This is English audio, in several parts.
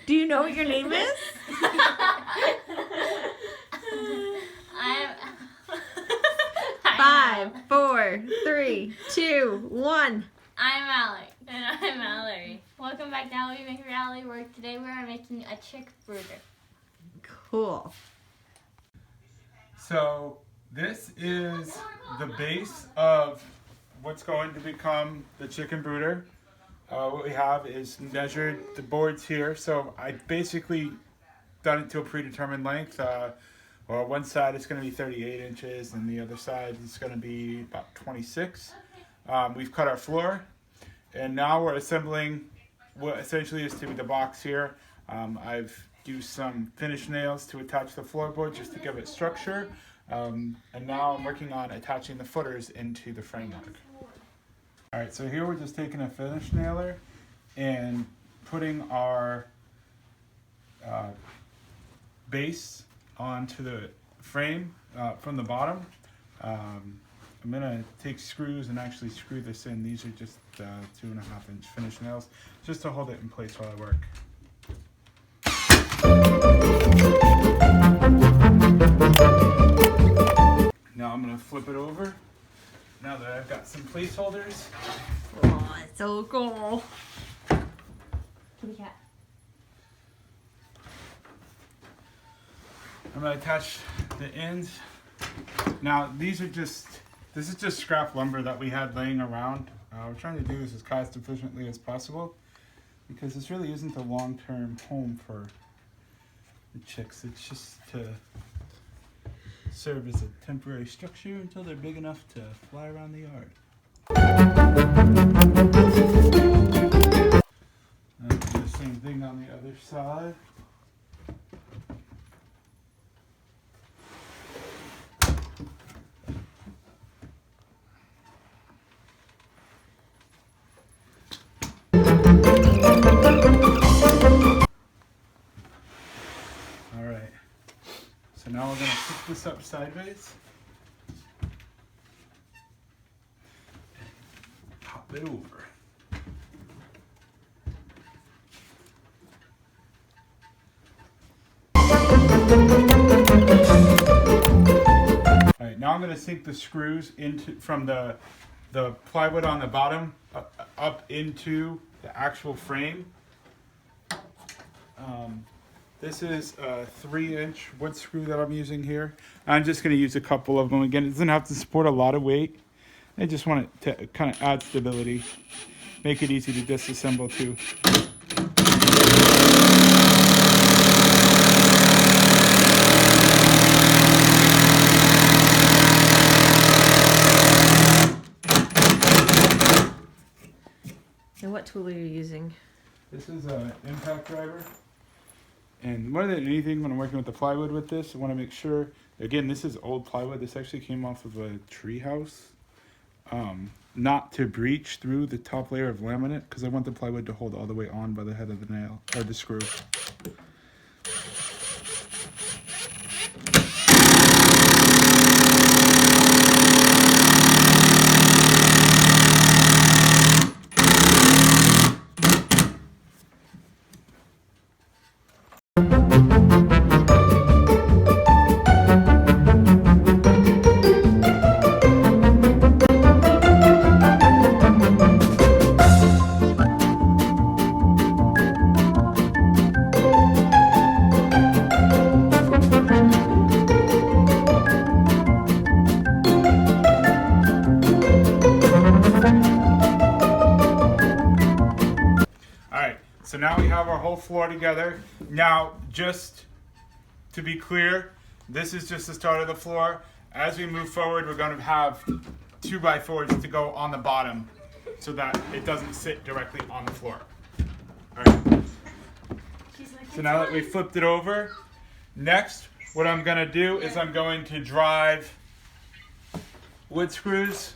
Do you know what your name is? I'm 5, 4, 3, 2, 1. I'm Alec. And I'm Mallory. Welcome back to How We Make Reality Work. Today we are making a chick brooder. Cool. So this is the base of what's going to become the chicken brooder. What we have is measured the boards here. So I basically done it to a predetermined length. Well, one side is going to be 38 inches and the other side is going to be about 26. We've cut our floor and now we're assembling what essentially is to be the box here. I've used some finish nails to attach the floorboard just to give it structure. And now I'm working on attaching the footers into the framework. Alright, so here we're just taking a finish nailer and putting our base onto the frame from the bottom. I'm going to take screws and actually screw this in. These are just 2.5 inch finish nails just to hold it in place while I work. Now I'm going to flip it over. Now that I've got some placeholders. Oh, it's so cool. Kitty cat. I'm going to attach the ends. Now this is just scrap lumber that we had laying around. We're trying to do this as cost efficiently as possible because this really isn't a long-term home for the chicks. It's just to serve as a temporary structure until they're big enough to fly around the yard. And do the same thing on the other side. Alright, so now we're going to flip this up sideways. Pop it over. Alright, now I'm going to sink the screws from the plywood on the bottom up into the actual frame. This is a 3-inch wood screw that I'm using here. I'm just going to use a couple of them. Again, it doesn't have to support a lot of weight. I just want it to kind of add stability, make it easy to disassemble too. And what tool are you using? This is an impact driver. And more than anything, when I'm working with the plywood with this, I want to make sure, again, this is old plywood. This actually came off of a tree house. Not to breach through the top layer of laminate, because I want the plywood to hold all the way on by the head of the nail, or the screw. So now we have our whole floor together. Now, just to be clear, this is just the start of the floor. As we move forward, we're going to have 2x4s to go on the bottom so that it doesn't sit directly on the floor. All right. So now that we flipped it over, next, what I'm going to do is I'm going to drive wood screws,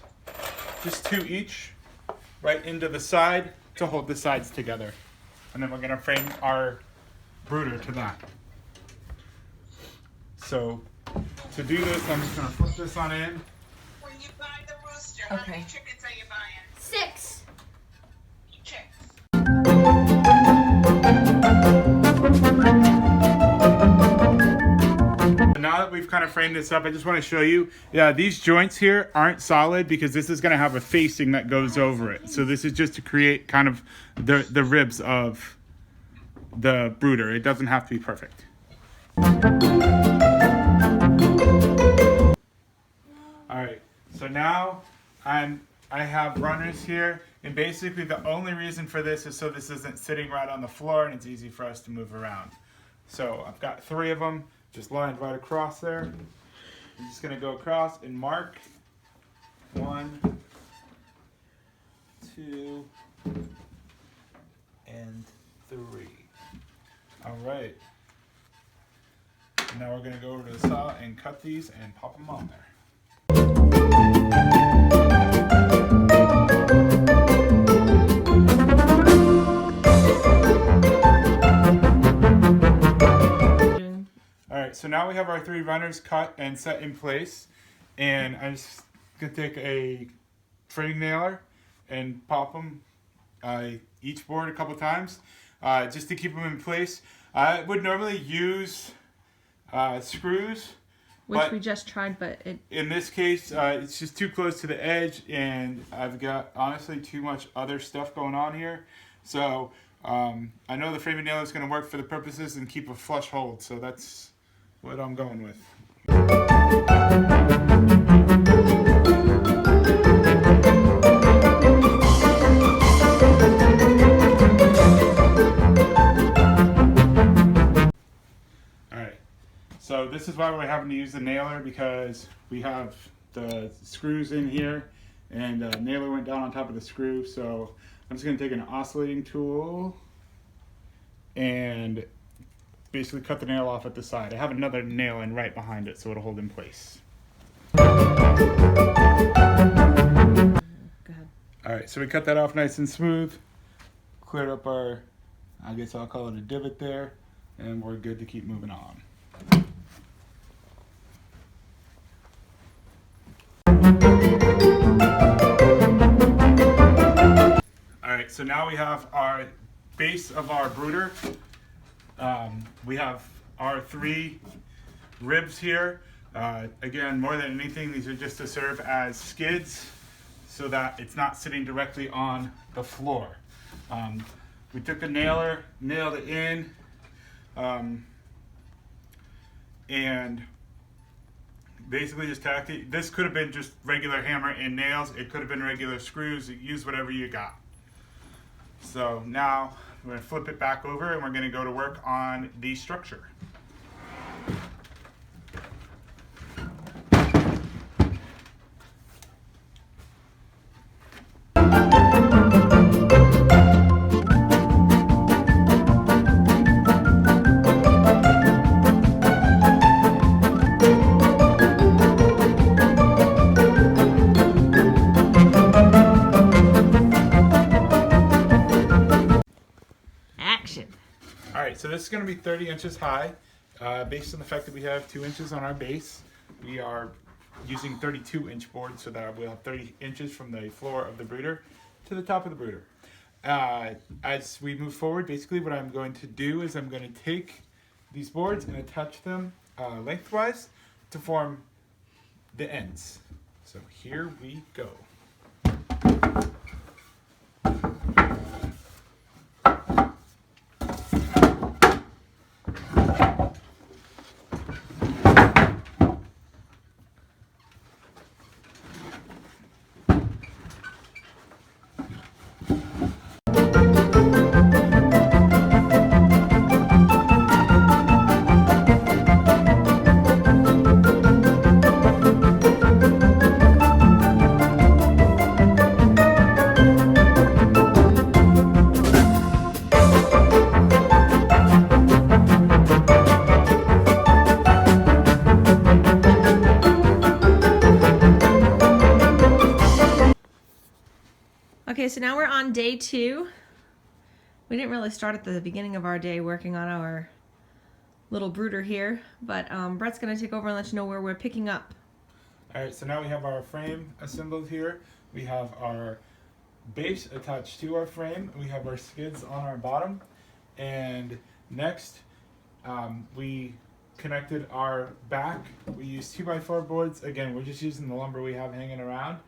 just 2 each, right into the side to hold the sides together. And then we're going to frame our brooder to that. So to do this, I'm just going to flip this on in. When you buy the rooster, how many chickens are you buying? 6 Chicks. kind of framed this up, I just want to show you. Yeah, these joints here aren't solid because this is going to have a facing that goes over it. So this is just to create kind of the ribs of the brooder. It doesn't have to be perfect. Alright, so now I have runners here, and basically the only reason for this is so this isn't sitting right on the floor and it's easy for us to move around. So I've got 3 of them just lined right across there. I'm just going to go across and mark 1, 2, and 3. Alright. Now we're going to go over to the saw and cut these and pop them on there. Alright, so now we have our 3 runners cut and set in place. And I'm just going to take a frame nailer and pop them each board a couple times just to keep them in place. I would normally use screws. Which we just tried, but in this case, it's just too close to the edge, and I've got honestly too much other stuff going on here. So I know the framing nail is going to work for the purposes and keep a flush hold. So that's what I'm going with. So this is why we're having to use the nailer, because we have the screws in here and the nailer went down on top of the screw. So I'm just going to take an oscillating tool and basically cut the nail off at the side. I have another nail in right behind it so it'll hold in place. go ahead. Alright, so we cut that off nice and smooth. Cleared up our, I guess I'll call it a divot there, and we're good to keep moving on. Alright, so now we have our base of our brooder. We have our 3 ribs here. Again, more than anything, these are just to serve as skids so that it's not sitting directly on the floor. We took a nailer, nailed it in, and basically just tacked it. This could have been just regular hammer and nails. It could have been regular screws. Use whatever you got. So now we're going to flip it back over and we're going to go to work on the structure. So this is going to be 30 inches high. Based on the fact that we have 2 inches on our base, we are using 32-inch boards so that we'll have 30 inches from the floor of the brooder to the top of the brooder. As we move forward, basically what I'm going to do is I'm going to take these boards and attach them lengthwise to form the ends. So here we go. Okay, so now we're on day 2. We didn't really start at the beginning of our day working on our little brooder here, but Brett's going to take over and let you know where we're picking up. Alright, so now we have our frame assembled here. We have our base attached to our frame. We have our skids on our bottom. And next, we connected our back. We use 2x4 boards. Again, we're just using the lumber we have hanging around.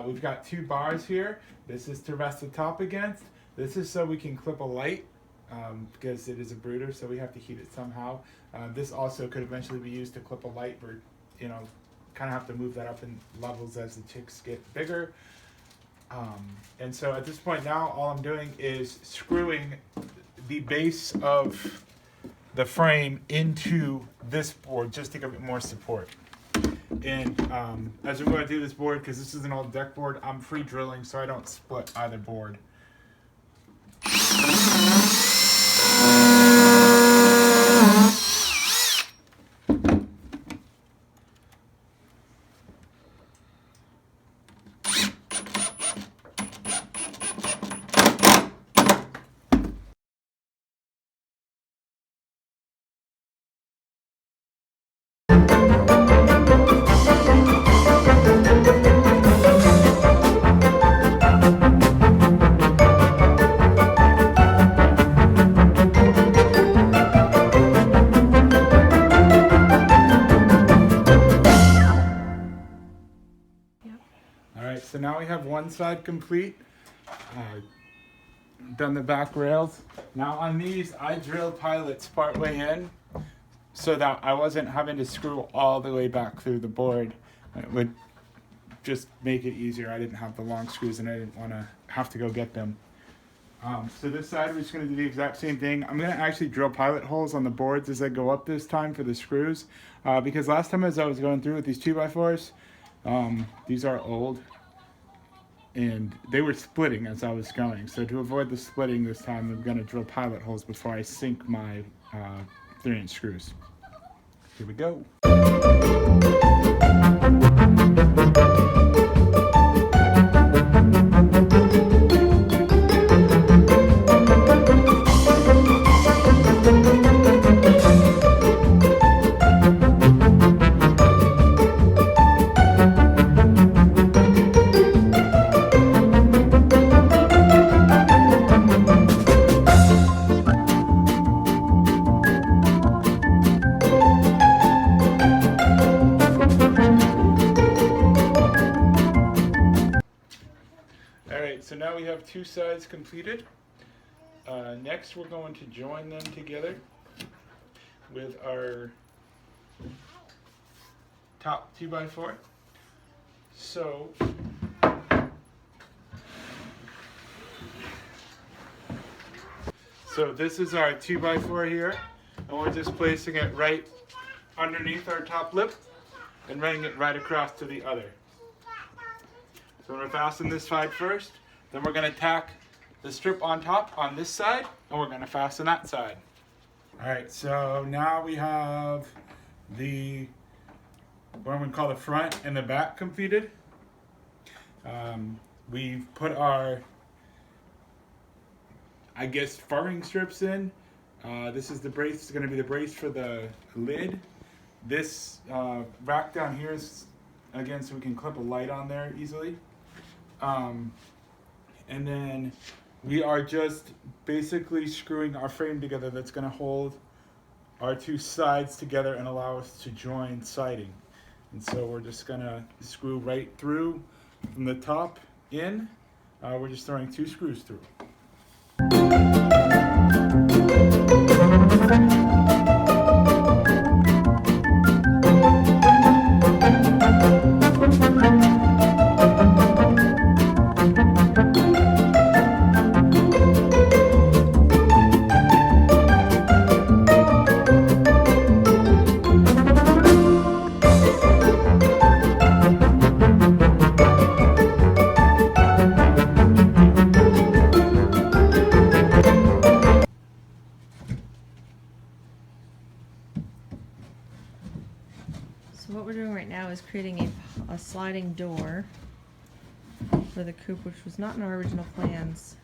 We've got 2 bars here. This is to rest the top against. This is so we can clip a light because it is a brooder, so we have to heat it somehow. This also could eventually be used to clip a light, but you know, kind of have to move that up in levels as the chicks get bigger. And so at this point now, all I'm doing is screwing the base of the frame into this board just to give it more support. And as we're going to do this board, because this is an old deck board, I'm free drilling so I don't split either board. Alright, so now we have one side complete. Done the back rails. Now on these, I drilled pilots part way in so that I wasn't having to screw all the way back through the board. It would just make it easier. I didn't have the long screws and I didn't want to have to go get them. So this side, we're just going to do the exact same thing. I'm going to actually drill pilot holes on the boards as I go up this time for the screws. Because last time as I was going through with these 2x4s, these are old and they were splitting as I was going. So to avoid the splitting this time, I'm going to drill pilot holes before I sink my 3-inch screws. Here we go. So now we have 2 sides completed. Next we're going to join them together with our top 2x4. So this is our 2x4 here, and we're just placing it right underneath our top lip and running it right across to the other. So we're going to fasten this side first. Then we're going to tack the strip on top on this side, and we're going to fasten that side. Alright, so now we have the, what I'm going to call the front and the back completed. We've put our, I guess, furring strips in. This is the brace, it's going to be the brace for the lid. This rack down here is, again, so we can clip a light on there easily. And then we are just basically screwing our frame together that's going to hold our 2 sides together and allow us to join siding. And so we're just going to screw right through from the top in. We're just throwing 2 screws through. So what we're doing right now is creating a sliding door for the coop, which was not in our original plans.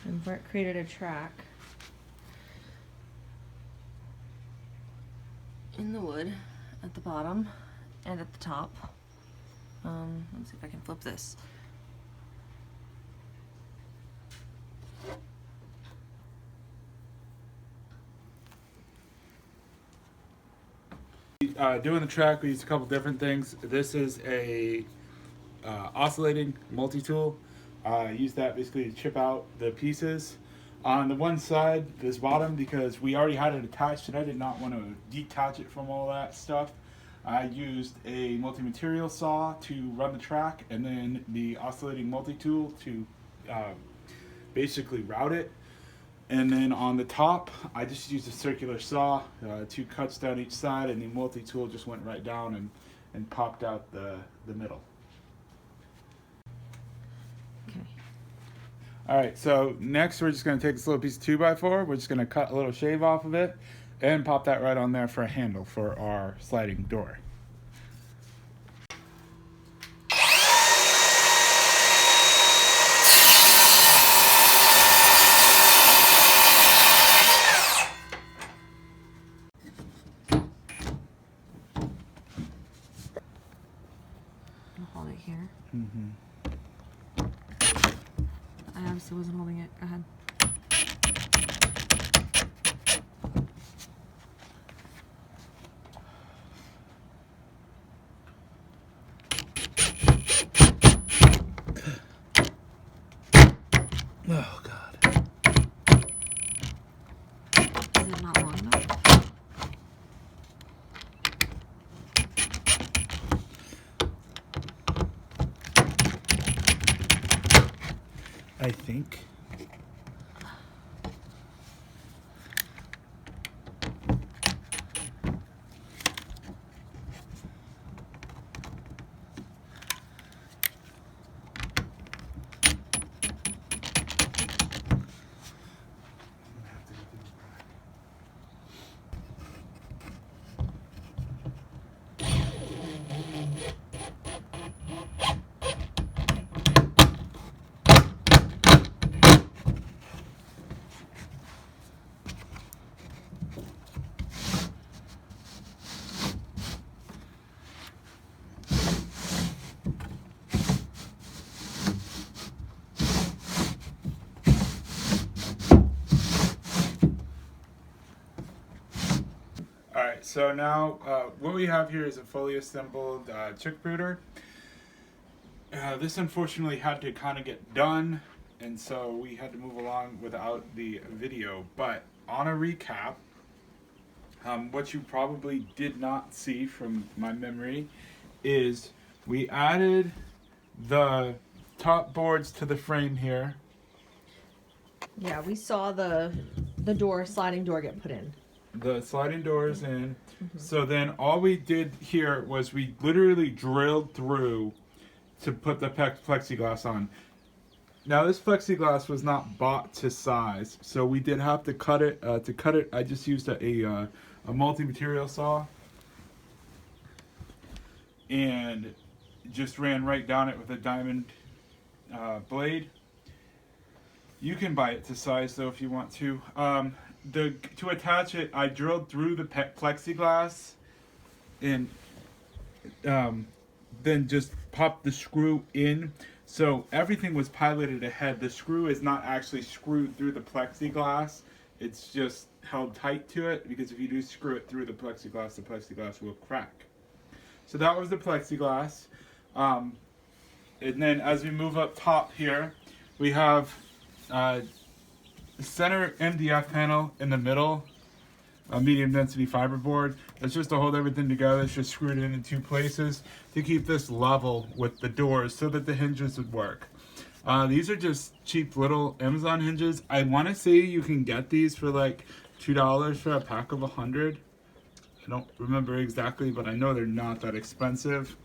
And Brett created a track. the bottom and at the top. Let's see if I can flip this. Doing the track, we used a couple different things. This is a oscillating multi-tool. I use that basically to chip out the pieces. On the one side, this bottom, because we already had it attached and I did not want to detach it from all that stuff, I used a multi-material saw to run the track, and then the oscillating multi-tool to basically route it. And then on the top, I just used a circular saw, 2 cuts down each side, and the multi-tool just went right down and popped out the middle. Okay. Alright, so next we're just going to take this little piece of 2x4, we're just going to cut a little shave off of it, and pop that right on there for a handle for our sliding door. Hold it here. Mm-hmm. I obviously wasn't holding it. Go ahead. Oh God. Is it not long enough? I think. Alright, so now what we have here is a fully assembled chick brooder. This unfortunately had to kind of get done, and so we had to move along without the video. But on a recap, what you probably did not see from my memory is we added the top boards to the frame here. Yeah, we saw the sliding door get put in. The sliding doors in. So then all we did here was we literally drilled through to put the plexiglass on. Now this plexiglass was not bought to size, so we did have to cut it. To cut it, I just used a multi-material saw and just ran right down it with a diamond blade. You can buy it to size though if you want to. To attach it, I drilled through the plexiglass and then just popped the screw in. So everything was piloted ahead. The screw is not actually screwed through the plexiglass. It's just held tight to it, because if you do screw it through the plexiglass will crack. So that was the plexiglass. And then as we move up top here, we have center MDF panel in the middle, a medium density fiberboard. That's just to hold everything together. It's just screwed in 2 places to keep this level with the doors so that the hinges would work. These are just cheap little Amazon hinges. I want to say you can get these for like $2 for a pack of 100. I don't remember exactly, but I know they're not that expensive.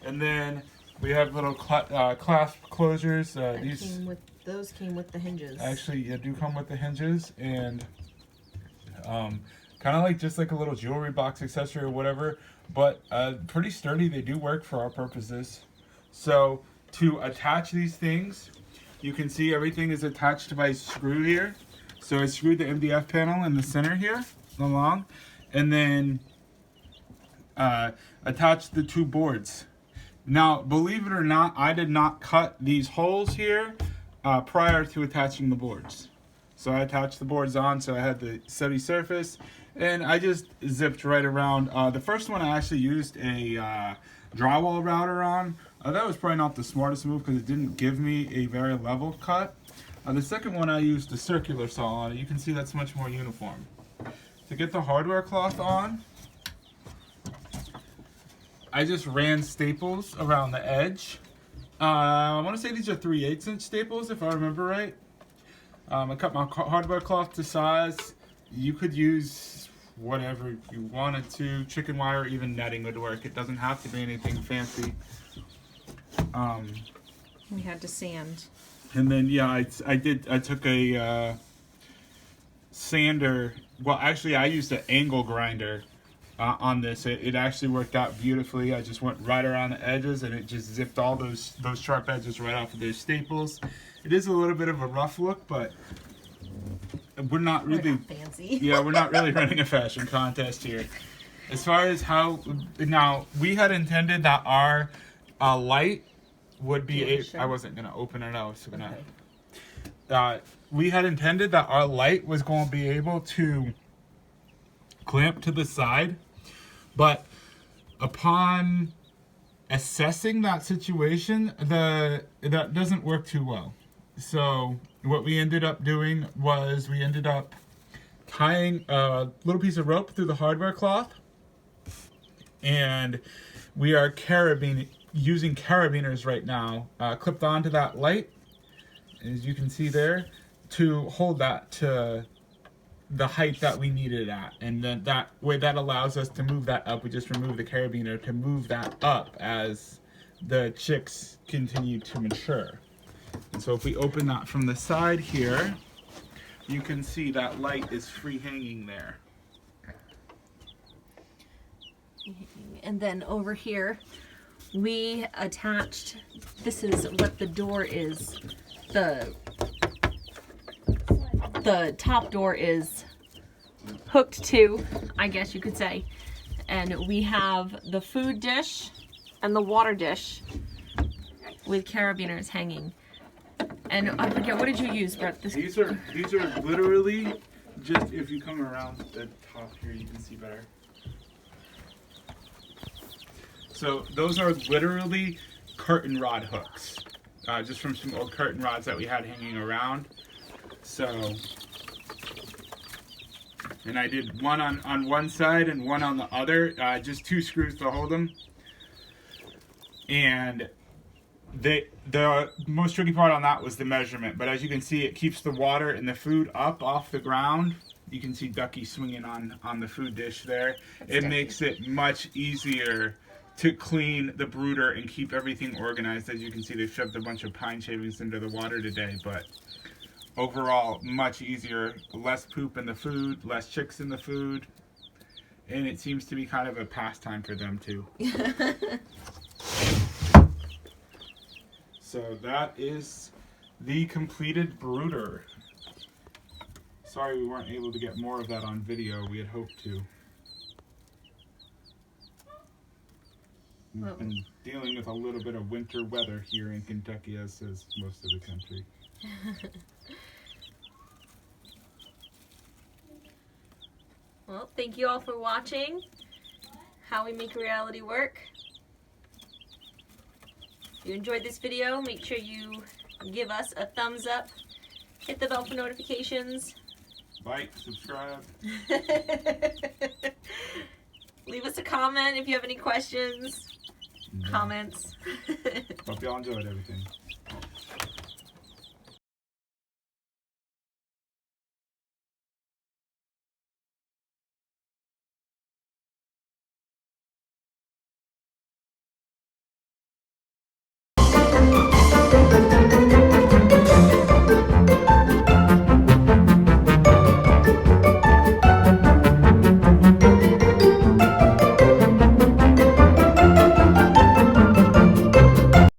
And then we have little clasp closures. Those came with the hinges. Actually, they do come with the hinges, and kind of like just like a little jewelry box accessory or whatever, but pretty sturdy. They do work for our purposes. So to attach these things, you can see everything is attached by a screw here. So I screwed the MDF panel in the center here along, and then attach the two boards. Now, believe it or not, I did not cut these holes here prior to attaching the boards. So I attached the boards on so I had the steady surface, and I just zipped right around. The first one I actually used a drywall router on. That was probably not the smartest move because it didn't give me a very level cut. The second one I used a circular saw on. You can see that's much more uniform. To get the hardware cloth on, I just ran staples around the edge. I want to say these are 3/8 inch staples if I remember right. I cut my hardware cloth to size. You could use whatever you wanted to. Chicken wire, even netting would work. It doesn't have to be anything fancy. We had to sand. And then yeah, I took a sander. Well, actually, I used an angle grinder on this. It actually worked out beautifully. I just went right around the edges, and it just zipped all those sharp edges right off of those staples. It is a little bit of a rough look, but we're not really fancy. Yeah, we're not really running a fashion contest here. As far as how now, we had intended that our light would be I wasn't gonna open it. I was gonna. Okay. We had intended that our light was going to be able to clamp to the side, but upon assessing that situation, that doesn't work too well. So what we ended up doing was we ended up tying a little piece of rope through the hardware cloth, and we are using carabiners right now, clipped onto that light, as you can see there, to hold that to the height that we need it at. And then that way that allows us to move that up. We just remove the carabiner to move that up as the chicks continue to mature. And so if we open that from the side here, you can see that light is free hanging there. And then over here, we attached, this is what the door is, the top door is hooked to, I guess you could say. And we have the food dish and the water dish with carabiners hanging. And I forget, what did you use, Brett? These are literally just, if you come around the top here, you can see better. So those are literally curtain rod hooks, just from some old curtain rods that we had hanging around. So, and I did one on one side and one on the other, just 2 screws to hold them. And the most tricky part on that was the measurement, but as you can see, it keeps the water and the food up off the ground. You can see Ducky swinging on the food dish there. It makes it much easier to clean the brooder and keep everything organized. As you can see, they shoved a bunch of pine shavings into the water today, but overall, much easier. Less poop in the food, less chicks in the food, and it seems to be kind of a pastime for them too. So that is the completed brooder. Sorry we weren't able to get more of that on video. We had hoped to. We've been dealing with a little bit of winter weather here in Kentucky, as is most of the country. Well, thank you all for watching How We Make Reality Work. If you enjoyed this video, make sure you give us a thumbs up, hit the bell for notifications. Like, subscribe. Leave us a comment if you have any questions, comments. Hope y'all enjoyed everything.